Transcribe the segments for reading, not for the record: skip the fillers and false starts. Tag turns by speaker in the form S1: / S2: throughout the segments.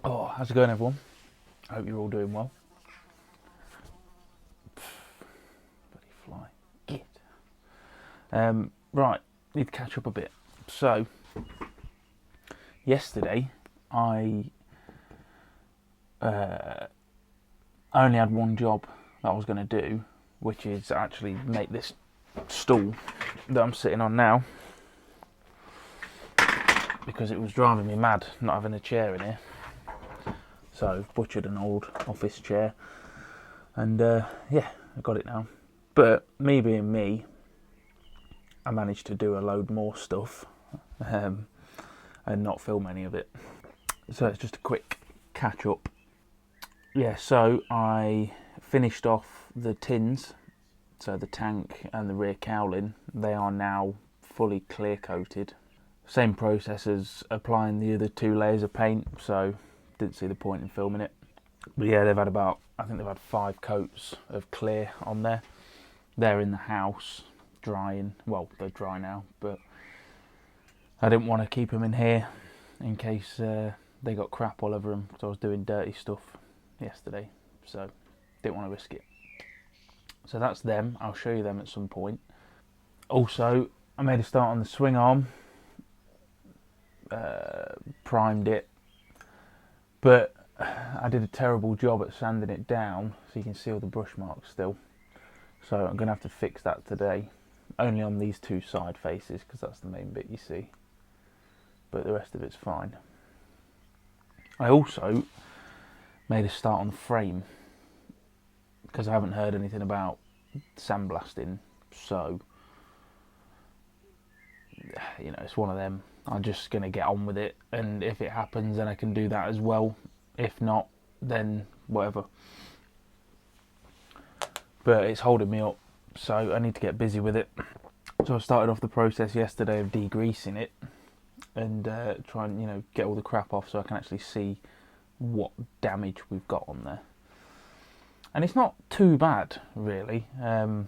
S1: Oh, how's it going, everyone? I hope you're all doing well. Bloody fly. Get. Right, need to catch up a bit. So, yesterday I only had one job that I was going to do, which is actually make this stool that I'm sitting on now, because it was driving me mad not having a chair in here. So I've butchered an old office chair, and yeah, I got it now. But me being me, I managed to do a load more stuff and not film any of it. So it's just a quick catch up. Yeah, so I finished off the tins, so the tank and the rear cowling. They are now fully clear coated. Same process as applying the other 2 layers of paint, so didn't see the point in filming it. But yeah, they've had I think they've had 5 coats of clear on there. They're in the house drying. Well, they're dry now, but I didn't want to keep them in here in case they got crap all over them, because I was doing dirty stuff yesterday, so didn't want to risk it. So that's them. I'll show you them at some point. Also, I made a start on the swing arm, primed it, but I did a terrible job at sanding it down, so you can see all the brush marks still. So I'm going to have to fix that today, only on these 2 side faces, because that's the main bit you see, but the rest of it's fine. I also made a start on the frame, because I haven't heard anything about sandblasting, so you know, it's one of them. I'm just going to get on with it, and if it happens then I can do that as well. If not, then whatever. But it's holding me up, so I need to get busy with it. So I started off the process yesterday of degreasing it and try and, you know, get all the crap off so I can actually see what damage we've got on there. And it's not too bad, really. I've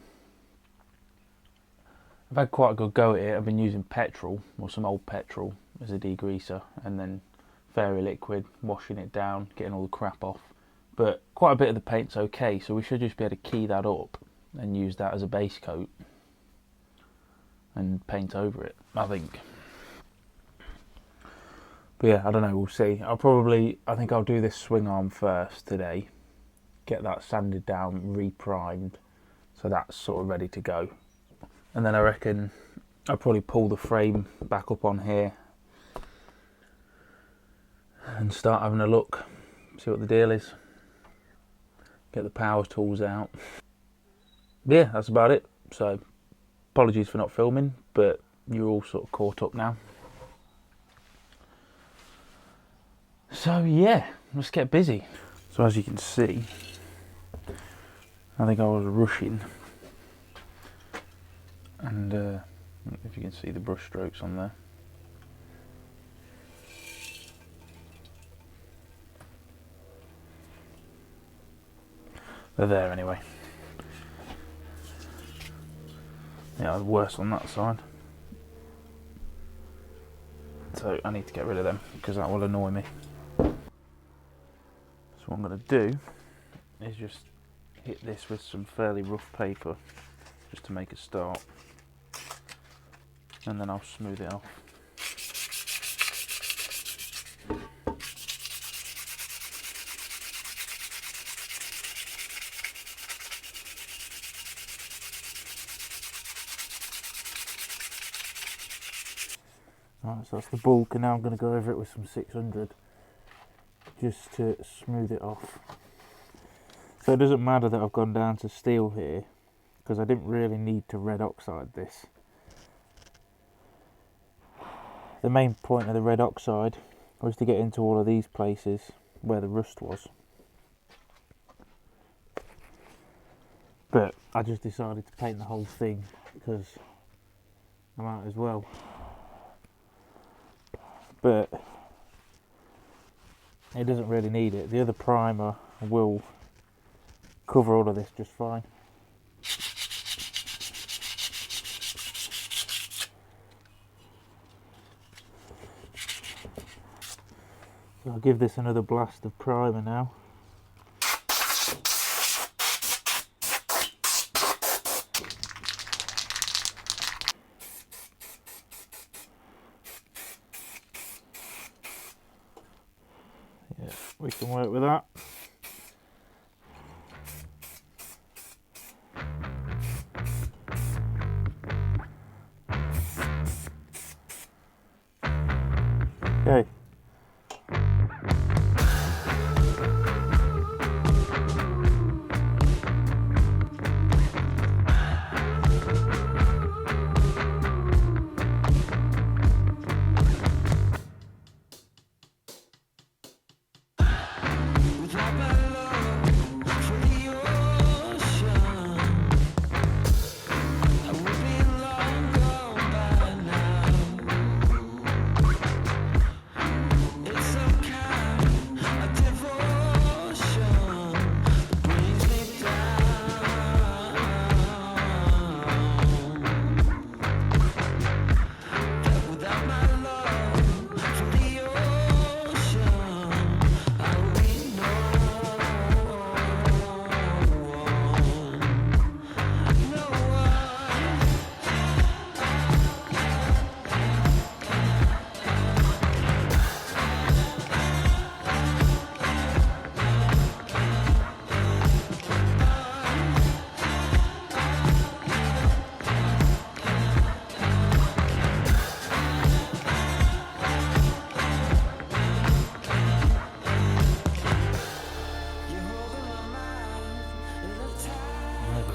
S1: had quite a good go at it. I've been using petrol, or some old petrol, as a degreaser, and then fairy liquid, washing it down, getting all the crap off. But quite a bit of the paint's okay, so we should just be able to key that up and use that as a base coat and paint over it, I think. But yeah, I don't know, we'll see. I think I'll do this swing arm first today, get that sanded down, re-primed, so that's sort of ready to go. And then I reckon I'll probably pull the frame back up on here and start having a look, see what the deal is. Get the power tools out. Yeah, that's about it. So apologies for not filming, but you're all sort of caught up now. So yeah, let's get busy. So as you can see, I think I was rushing, and if you can see the brush strokes on there. They're there anyway. Yeah, worse on that side. So I need to get rid of them, because that will annoy me. So what I'm going to do is just hit this with some fairly rough paper, just to make a start. And then I'll smooth it off. Right, so that's the bulk, and now I'm going to go over it with some 600 just to smooth it off. So it doesn't matter that I've gone down to steel here, because I didn't really need to red oxide this. The main point of the red oxide was to get into all of these places where the rust was. But I just decided to paint the whole thing, because I might as well. But it doesn't really need it. The other primer will cover all of this just fine. So I'll give this another blast of primer now. Yeah, we can work with that. Okay.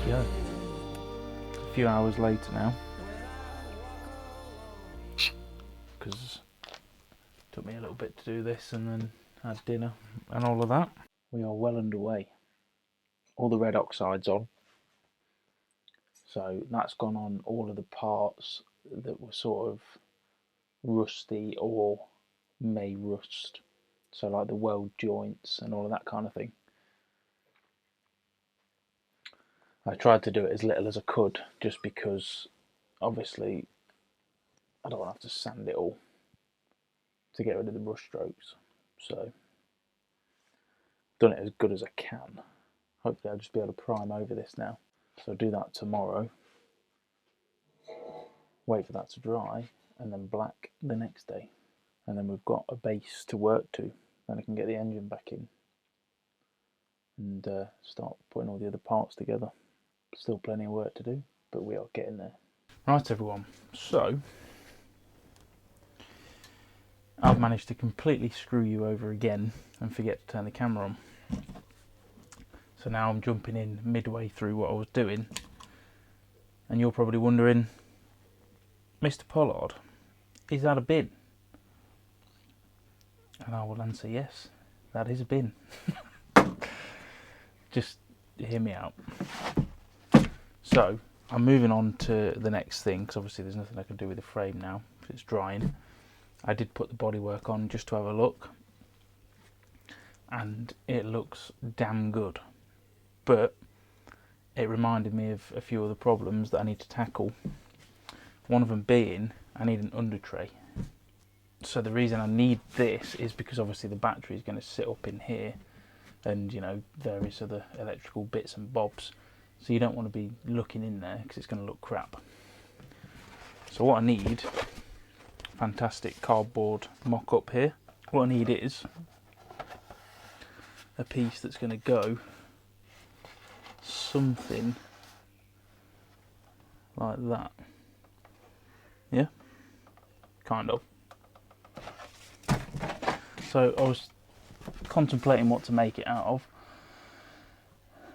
S1: Go. A few hours later now, because it took me a little bit to do this and then had dinner and all of that. We are well underway. All the red oxide's on, so that's gone on all of the parts that were sort of rusty or may rust, so like the weld joints and all of that kind of thing. I tried to do it as little as I could, just because obviously I don't want to have to sand it all to get rid of the brush strokes. So done it as good as I can. Hopefully I'll just be able to prime over this now. So I'll do that tomorrow, wait for that to dry, and then black the next day. And then we've got a base to work to. Then I can get the engine back in and start putting all the other parts together. Still plenty of work to do, but we are getting there. Right everyone, so I've managed to completely screw you over again and forget to turn the camera on. So now I'm jumping in midway through what I was doing, and you're probably wondering, Mr. Pollard, is that a bin? And I will answer yes, that is a bin. Just hear me out. So I'm moving on to the next thing, because obviously there's nothing I can do with the frame now because it's drying. I did put the bodywork on just to have a look, and it looks damn good, but it reminded me of a few other problems that I need to tackle. One of them being I need an under tray. So the reason I need this is because obviously the battery is going to sit up in here, and you know, various other electrical bits and bobs, so you don't want to be looking in there because it's going to look crap. So what I need, fantastic cardboard mock-up here. What I need is a piece that's going to go something like that. Yeah, kind of. So I was contemplating what to make it out of.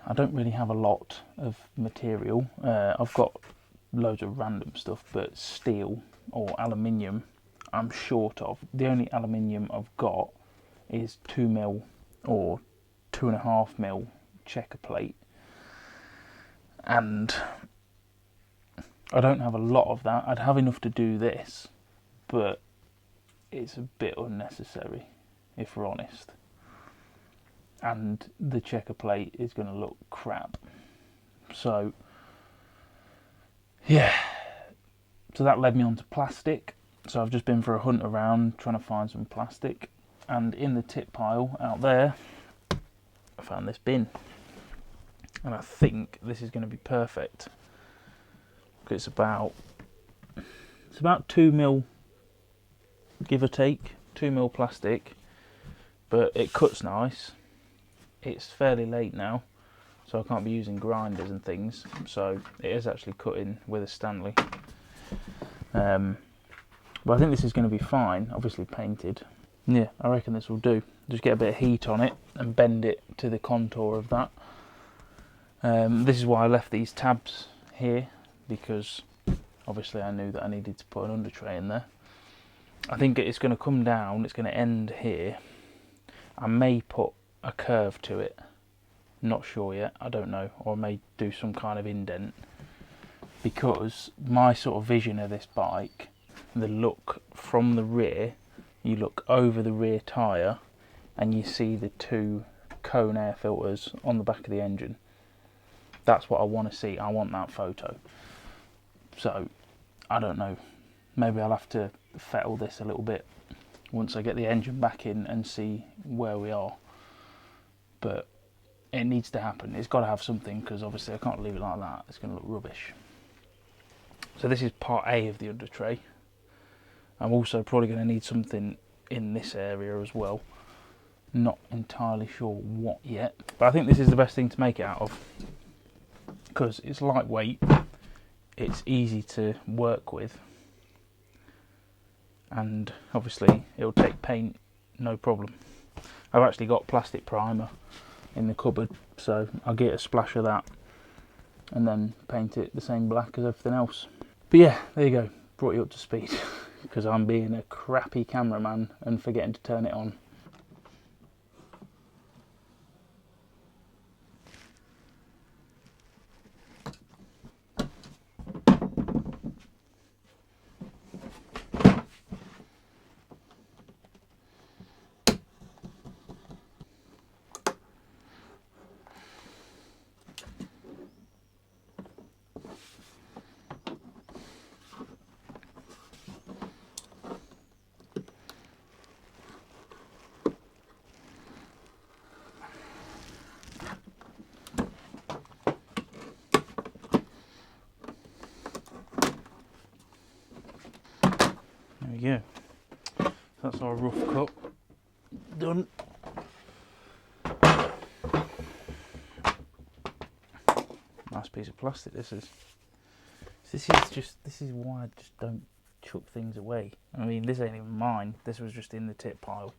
S1: I don't really have a lot of material. I've got loads of random stuff, but steel or aluminium I'm short of. The only aluminium I've got is 2mm or 2.5mm checker plate, and I don't have a lot of that. I'd have enough to do this, but it's a bit unnecessary if we're honest, and the checker plate is going to look crap. So yeah, so that led me on to plastic. So I've just been for a hunt around trying to find some plastic, And in the tip pile out there, I found this bin. And I think this is going to be perfect. It's about 2 mil, give or take, 2 mil plastic, but it cuts nice. It's fairly late now, so I can't be using grinders and things, so it is actually cutting with a Stanley. But I think this is going to be fine, obviously painted. Yeah, I reckon this will do. Just get a bit of heat on it and bend it to the contour of that. This is why I left these tabs here, because obviously I knew that I needed to put an under tray in there. I think it's going to come down, it's going to end here. I may put a curve to it, not sure yet, I don't know, or I may do some kind of indent, because my sort of vision of this bike, the look from the rear, you look over the rear tyre and you see the 2 cone air filters on the back of the engine. That's what I want to see. I want that photo. So I don't know, maybe I'll have to fettle this a little bit once I get the engine back in and see where we are, but it needs to happen. It's got to have something, because obviously I can't leave it like that, it's going to look rubbish. So this is part A of the under tray. I'm also probably going to need something in this area as well. Not entirely sure what yet, but I think this is the best thing to make it out of, because it's lightweight, it's easy to work with, and obviously it'll take paint no problem. I've actually got plastic primer in the cupboard, so I'll get a splash of that and then paint it the same black as everything else. But yeah, there you go, brought you up to speed because I'm being a crappy cameraman and forgetting to turn it on. There we go. That's our rough cut done. Nice piece of plastic this is. This is why I just don't chuck things away. I mean, this ain't even mine. This was just in the tip pile.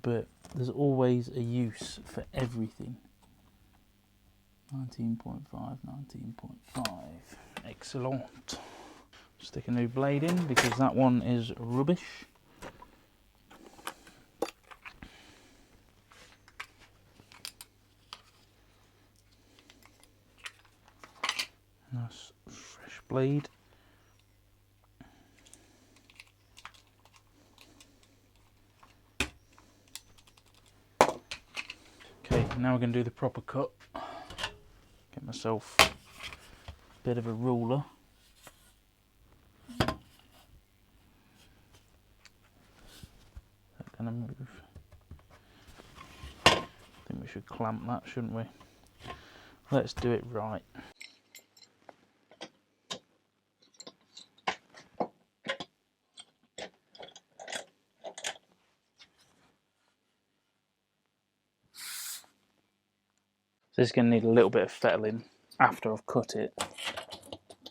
S1: But there's always a use for everything. 19.5, 19.5. Excellent. Stick a new blade in because that one is rubbish. Nice fresh blade. Okay, now we're going to do the proper cut. Get myself a bit of a ruler. Gonna move. I think we should clamp that, shouldn't we? Let's do it right. So this is going to need a little bit of fettling after I've cut it,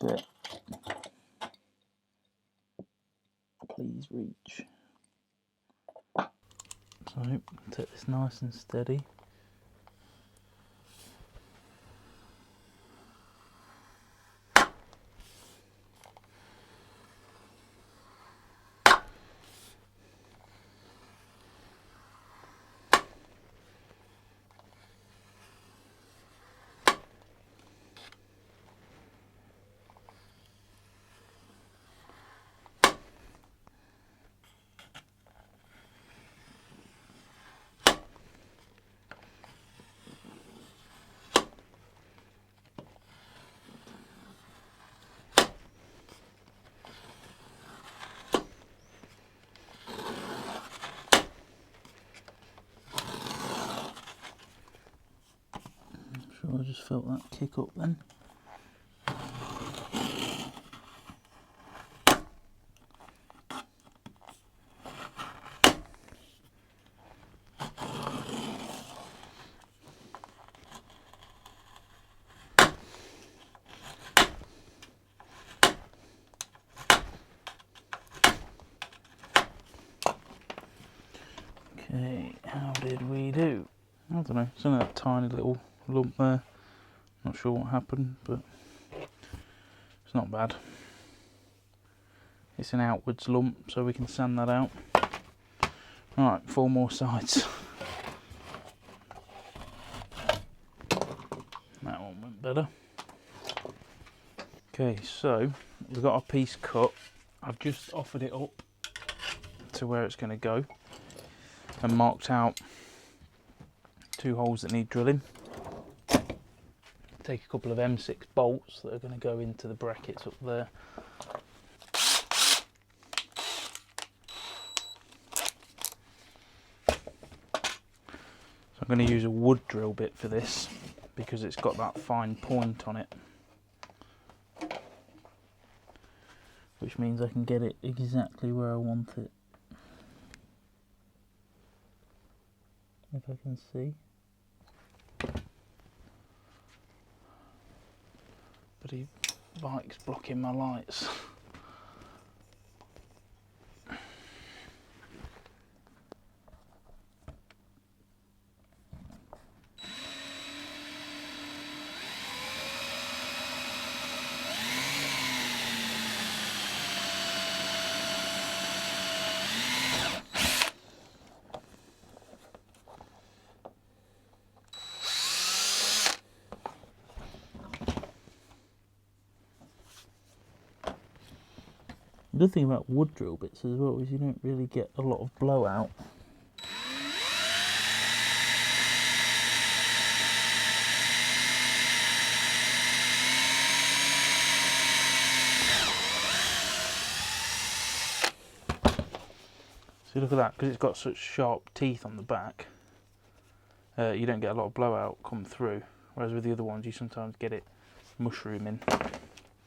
S1: but please reach. So take this nice and steady. I just felt that kick up then. Okay, how did we do? I don't know, it's only that tiny little lump there. Not sure what happened, but it's not bad. It's an outwards lump, so we can sand that out. Right, 4 more sides. That one went better. Okay, so we've got our piece cut. I've just offered it up to where it's going to go and marked out 2 holes that need drilling. Take a couple of M6 bolts that are going to go into the brackets up there. So I'm going to use a wood drill bit for this because it's got that fine point on it, which means I can get it exactly where I want it. If I can see. Bloody bike's blocking my lights. The good thing about wood drill bits as well is you don't really get a lot of blowout. See, look at that, because it's got such sharp teeth on the back, you don't get a lot of blowout come through, whereas with the other ones you sometimes get it mushrooming.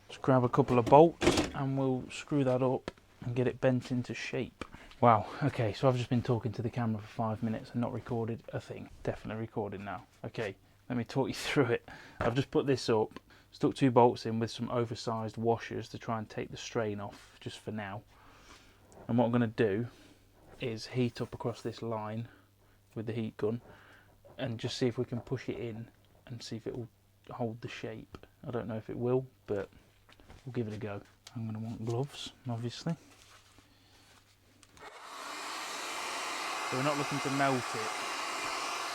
S1: Just grab a couple of bolts and we'll screw that up and get it bent into shape. Wow, okay, so I've just been talking to the camera for 5 minutes and not recorded a thing. Definitely recorded now. Okay, let me talk you through it. I've just put this up, stuck 2 bolts in with some oversized washers to try and take the strain off just for now. And what I'm going to do is heat up across this line with the heat gun and just see if we can push it in and see if it will hold the shape. I don't know if it will, but we'll give it a go. I'm going to want gloves, obviously. So we're not looking to melt it,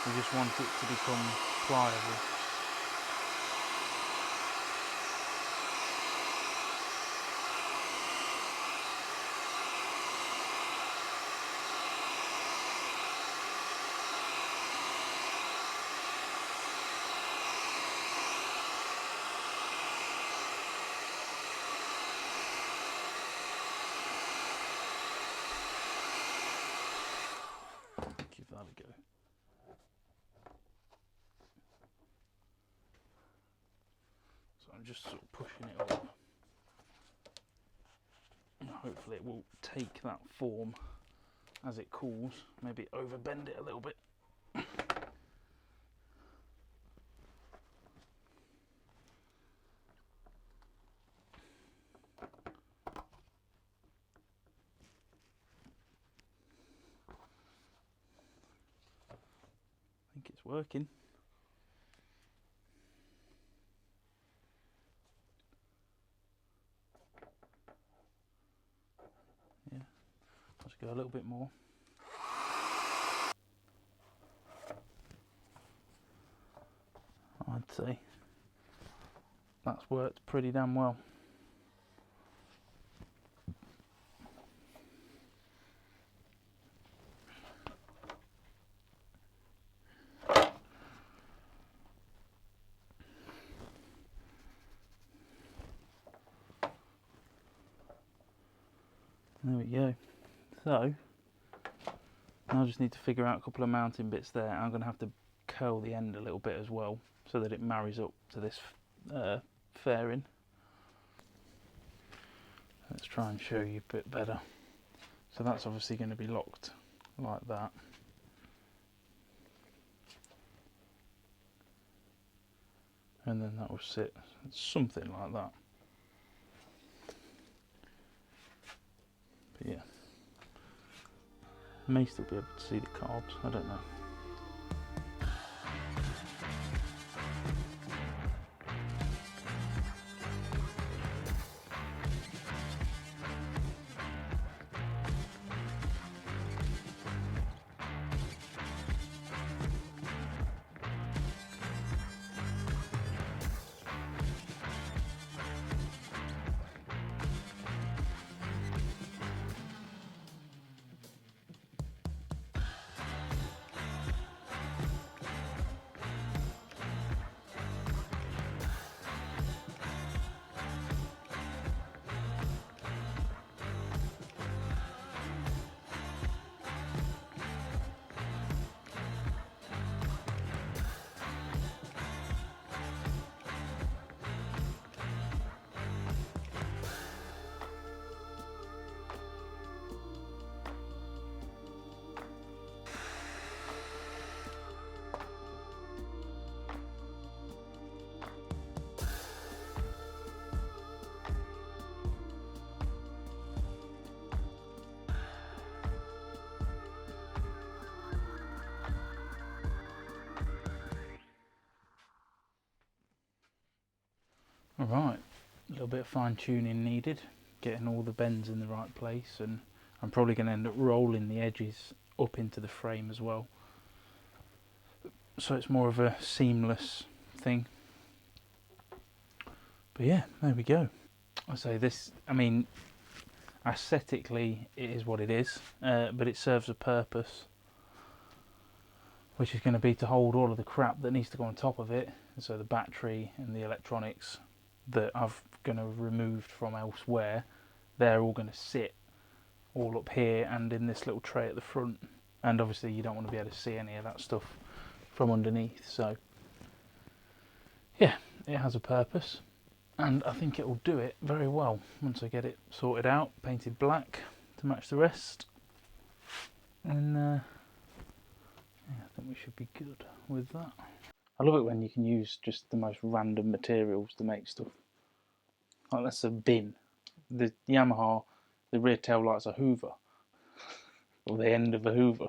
S1: we just want it to become pliable. Give that a go. So I'm just sort of pushing it up. And hopefully it will take that form as it cools. Maybe overbend it a little bit. I think it's working. Yeah, let's go a little bit more. I'd say that's worked pretty damn well. There we go. So now I just need to figure out a couple of mounting bits there. I'm going to have to curl the end a little bit as well so that it marries up to this fairing. Let's try and show you a bit better. So that's obviously going to be locked like that. And then that will sit something like that. But yeah, may still be able to see the carbs, I don't know. Alright, a little bit of fine tuning needed, getting all the bends in the right place, and I'm probably going to end up rolling the edges up into the frame as well, so it's more of a seamless thing. But yeah, there we go. I say this, I mean, aesthetically it is what it is, but it serves a purpose, which is going to be to hold all of the crap that needs to go on top of it, so the battery and the electronics that I've going to removed from elsewhere, they're all going to sit all up here and in this little tray at the front, and obviously you don't want to be able to see any of that stuff from underneath. So yeah, it has a purpose, and I think it will do it very well once I get it sorted out, painted black to match the rest, and yeah, I think we should be good with that. I love it when you can use just the most random materials to make stuff. Like that's a bin. The Yamaha, the rear tail light's a Hoover, or the end of a Hoover.